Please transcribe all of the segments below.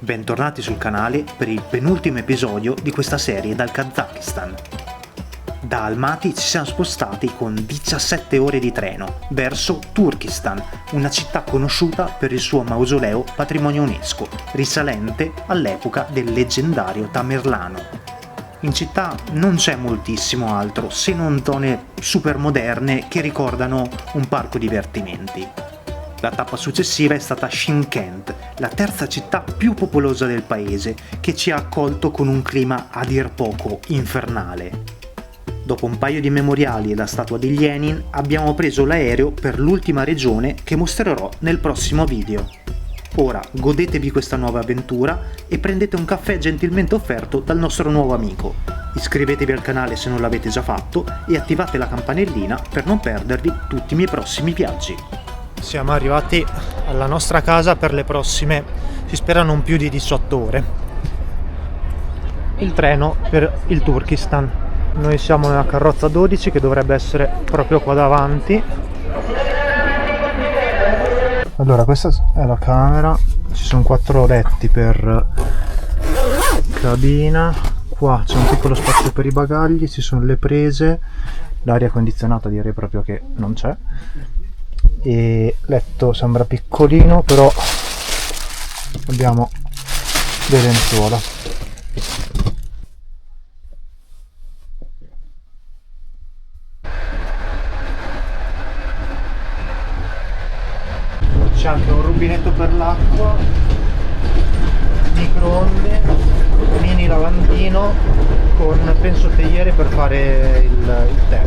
Bentornati sul canale per il penultimo episodio di questa serie dal Kazakistan. Da Almaty ci siamo spostati con 17 ore di treno verso Turkistan, una città conosciuta per il suo mausoleo patrimonio UNESCO, risalente all'epoca del leggendario Tamerlano. In città non c'è moltissimo altro se non zone super moderne che ricordano un parco divertimenti. La tappa successiva è stata Shymkent, la terza città più popolosa del paese, che ci ha accolto con un clima a dir poco infernale. Dopo un paio di memoriali e la statua di Lenin, abbiamo preso l'aereo per l'ultima regione che mostrerò nel prossimo video. Ora godetevi questa nuova avventura e prendete un caffè gentilmente offerto dal nostro nuovo amico. Iscrivetevi al canale se non l'avete già fatto e attivate la campanellina per non perdervi tutti i miei prossimi viaggi. Siamo arrivati alla nostra casa per le prossime, si spera non più di 18 ore. Il treno per il Turkistan. Noi siamo nella carrozza 12 che dovrebbe essere proprio qua davanti. Allora, questa è la camera, ci sono 4 letti per cabina, qua c'è un piccolo spazio per i bagagli, ci sono le prese, l'aria condizionata direi proprio che non c'è. E letto sembra piccolino, però abbiamo delle lenzuola. C'è anche un rubinetto per l'acqua, microonde, mini lavandino con penso teiere per fare il tè.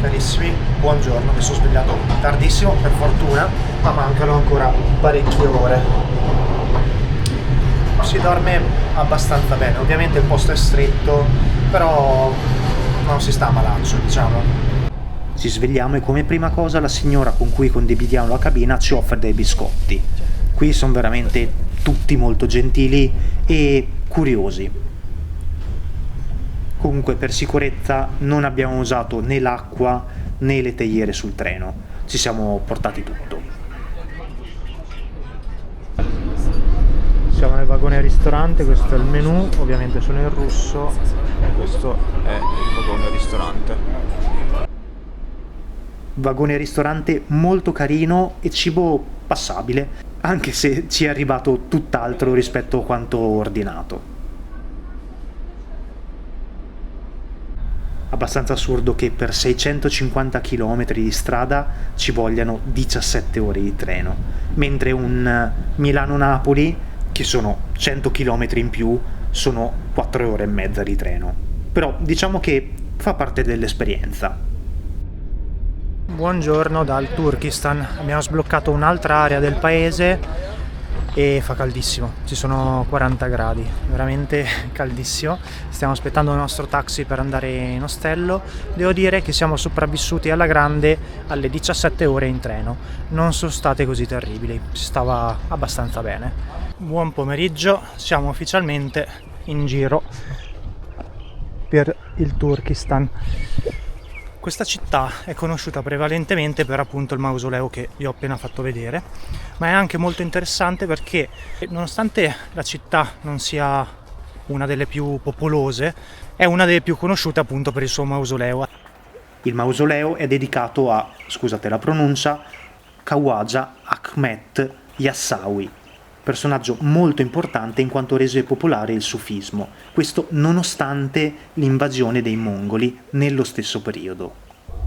Carissimi, buongiorno, mi sono svegliato tardissimo per fortuna, ma mancano ancora parecchie ore. Si dorme abbastanza bene, ovviamente il posto è stretto, però non si sta malaccio, diciamo. Ci svegliamo e come prima cosa la signora con cui condividiamo la cabina ci offre dei biscotti. Qui sono veramente tutti molto gentili e curiosi. Comunque per sicurezza non abbiamo usato né l'acqua né le teiere sul treno, ci siamo portati tutto. Siamo nel vagone ristorante, questo è il menù, ovviamente sono in russo e questo è il vagone ristorante. Vagone ristorante molto carino e cibo passabile, anche se ci è arrivato tutt'altro rispetto a quanto ordinato. Abbastanza assurdo che per 650 km di strada ci vogliano 17 ore di treno, mentre un Milano-Napoli, che sono 100 km in più, sono 4 ore e mezza di treno. Però diciamo che fa parte dell'esperienza. Buongiorno dal Turkistan, abbiamo sbloccato un'altra area del paese e fa caldissimo, ci sono 40 gradi, veramente caldissimo. Stiamo aspettando il nostro taxi per andare in ostello. Devo dire che siamo sopravvissuti alla grande alle 17 ore in treno, non sono state così terribili, si stava abbastanza bene. Buon pomeriggio, siamo ufficialmente in giro per il Turkistan. Questa città è conosciuta prevalentemente per appunto il mausoleo che vi ho appena fatto vedere, ma è anche molto interessante perché nonostante la città non sia una delle più popolose, è una delle più conosciute appunto per il suo mausoleo. Il mausoleo è dedicato a, scusate la pronuncia, Khawaja Ahmet Yassawi, personaggio molto importante in quanto rese popolare il sufismo, questo nonostante l'invasione dei mongoli nello stesso periodo.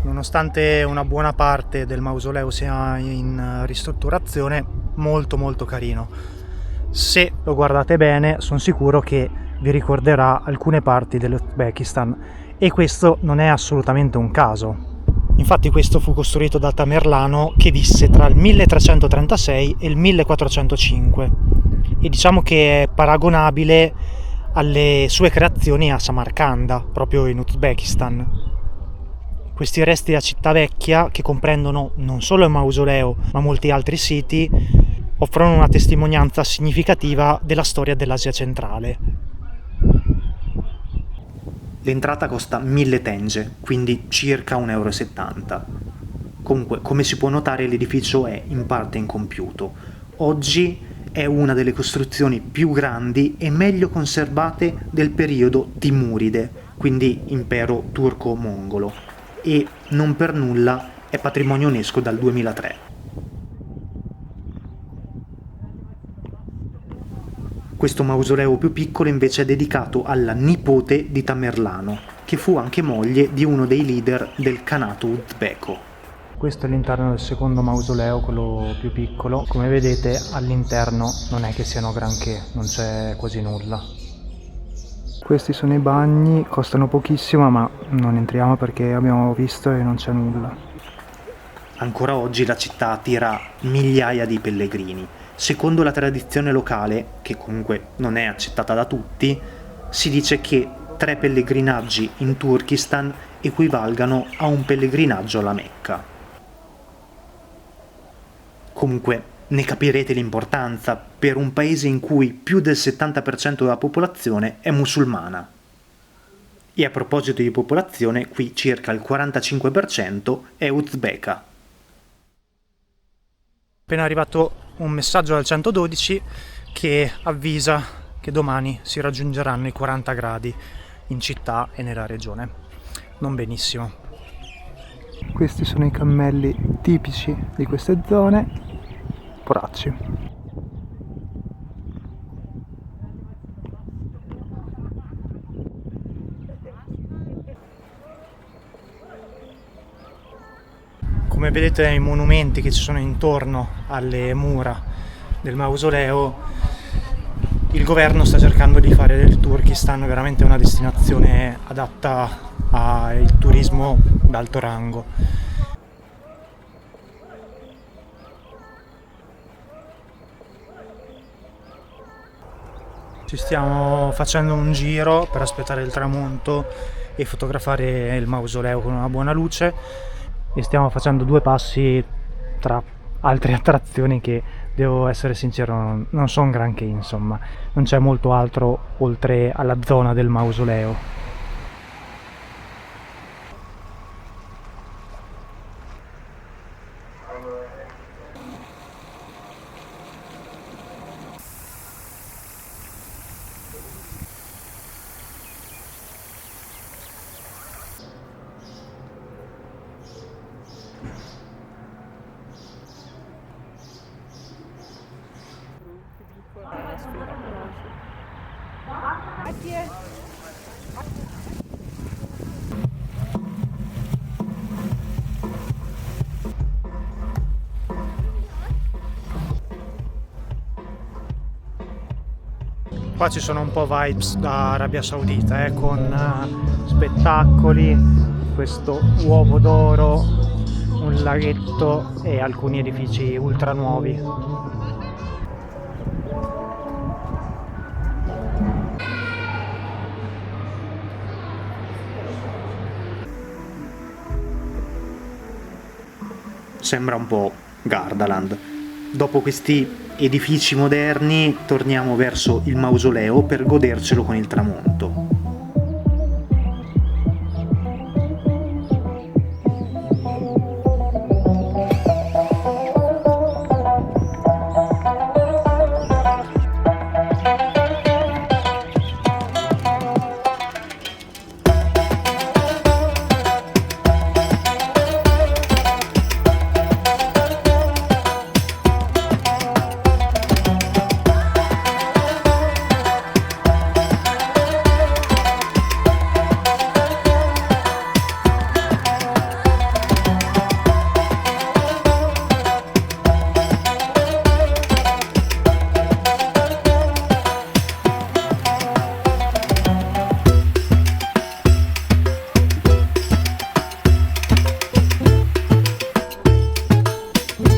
Nonostante una buona parte del mausoleo sia in ristrutturazione, molto carino. Se lo guardate bene, sono sicuro che vi ricorderà alcune parti dell'Uzbekistan e questo non è assolutamente un caso. Infatti questo fu costruito da Tamerlano che visse tra il 1336 e il 1405 e diciamo che è paragonabile alle sue creazioni a Samarcanda, proprio in Uzbekistan. Questi resti della città vecchia, che comprendono non solo il mausoleo ma molti altri siti, offrono una testimonianza significativa della storia dell'Asia centrale. L'entrata costa 1000 tenge, quindi circa 1,70 €. Comunque, come si può notare, l'edificio è in parte incompiuto. Oggi è una delle costruzioni più grandi e meglio conservate del periodo Timuride, quindi impero turco-mongolo, e non per nulla è patrimonio UNESCO dal 2003. Questo mausoleo più piccolo invece è dedicato alla nipote di Tamerlano, che fu anche moglie di uno dei leader del Khanato uzbeko. Questo è l'interno del secondo mausoleo, quello più piccolo. Come vedete all'interno non è che siano granché, non c'è quasi nulla. Questi sono i bagni, costano pochissimo ma non entriamo perché abbiamo visto e non c'è nulla. Ancora oggi la città attira migliaia di pellegrini. Secondo la tradizione locale, che comunque non è accettata da tutti, si dice che 3 pellegrinaggi in Turkistan equivalgano a un pellegrinaggio alla Mecca. Comunque ne capirete l'importanza per un paese in cui più del 70% della popolazione è musulmana. E a proposito di popolazione, qui circa il 45% è uzbeka. Appena arrivato un messaggio dal 112 che avvisa che domani si raggiungeranno i 40 gradi in città e nella regione. Non benissimo. Questi sono i cammelli tipici di queste zone. Poracci. Come vedete nei monumenti che ci sono intorno alle mura del mausoleo, il governo sta cercando di fare del Turkistan veramente una destinazione adatta al turismo d'alto rango. Ci stiamo facendo un giro per aspettare il tramonto e fotografare il mausoleo con una buona luce e stiamo facendo 2 passi tra altre attrazioni che, devo essere sincero, non sono granché, insomma, non c'è molto altro oltre alla zona del mausoleo. Qua ci sono un po' vibes da Arabia Saudita, con spettacoli, questo uovo d'oro, un laghetto e alcuni edifici ultra nuovi. Sembra un po' Gardaland. Dopo questi edifici moderni torniamo verso il mausoleo per godercelo con il tramonto.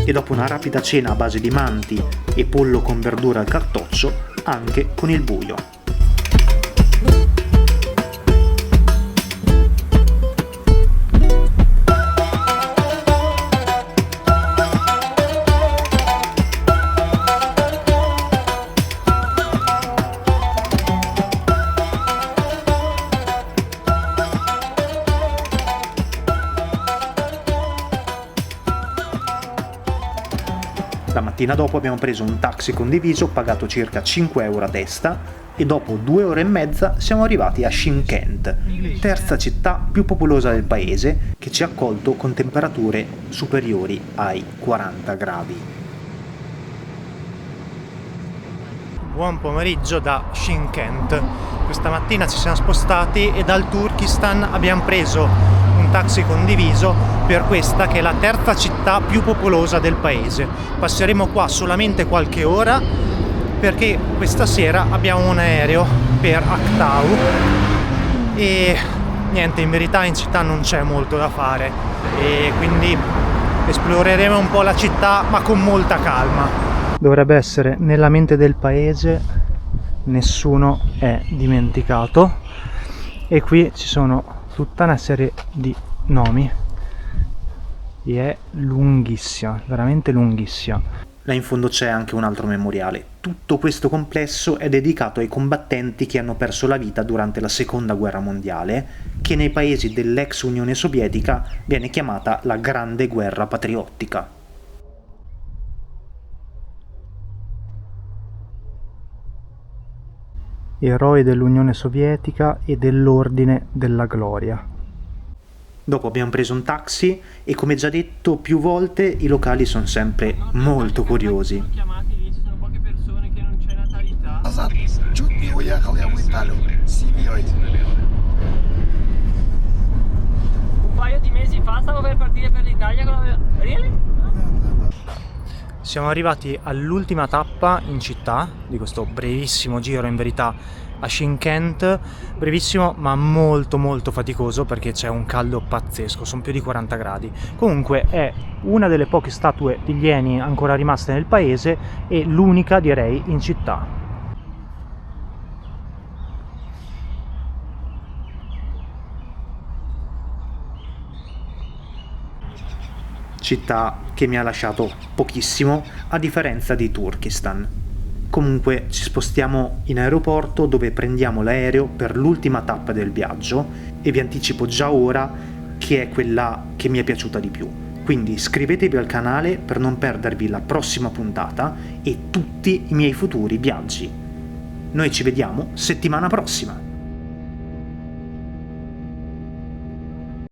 E dopo una rapida cena a base di manti e pollo con verdura al cartoccio, anche con il buio. La mattina dopo abbiamo preso un taxi condiviso pagato circa 5 euro a testa e dopo 2 ore e mezza siamo arrivati a Shymkent, terza città più popolosa del paese, che ci ha accolto con temperature superiori ai 40 gradi. Buon pomeriggio da Shymkent. Questa mattina ci siamo spostati e dal Turkistan abbiamo preso un taxi condiviso per questa che è la terza città più popolosa del paese. Passeremo qua solamente qualche ora perché questa sera abbiamo un aereo per Aktau e niente, in verità in città non c'è molto da fare e quindi esploreremo un po' la città ma con molta calma. Dovrebbe essere nella mente del paese, nessuno è dimenticato e qui ci sono tutta una serie di nomi e è lunghissima, veramente lunghissima. Là in fondo c'è anche un altro memoriale. Tutto questo complesso è dedicato ai combattenti che hanno perso la vita durante la Seconda Guerra Mondiale, che nei paesi dell'ex Unione Sovietica viene chiamata la Grande Guerra Patriottica. Eroi dell'Unione Sovietica e dell'Ordine della Gloria. Dopo abbiamo preso un taxi e, come già detto più volte, i locali sono sempre molto curiosi. Ci sono poche persone che non c'è natalità. Un paio di mesi fa stavo per partire per l'Italia con la... Really? Siamo arrivati all'ultima tappa in città di questo brevissimo giro, in verità, a Shymkent, brevissimo ma molto faticoso perché c'è un caldo pazzesco, sono più di 40 gradi. Comunque è una delle poche statue di Lenin ancora rimaste nel paese e l'unica, direi, in città. Città che mi ha lasciato pochissimo, a differenza di Turkistan. Comunque ci spostiamo in aeroporto dove prendiamo l'aereo per l'ultima tappa del viaggio e vi anticipo già ora che è quella che mi è piaciuta di più. Quindi iscrivetevi al canale per non perdervi la prossima puntata e tutti i miei futuri viaggi. Noi ci vediamo settimana prossima!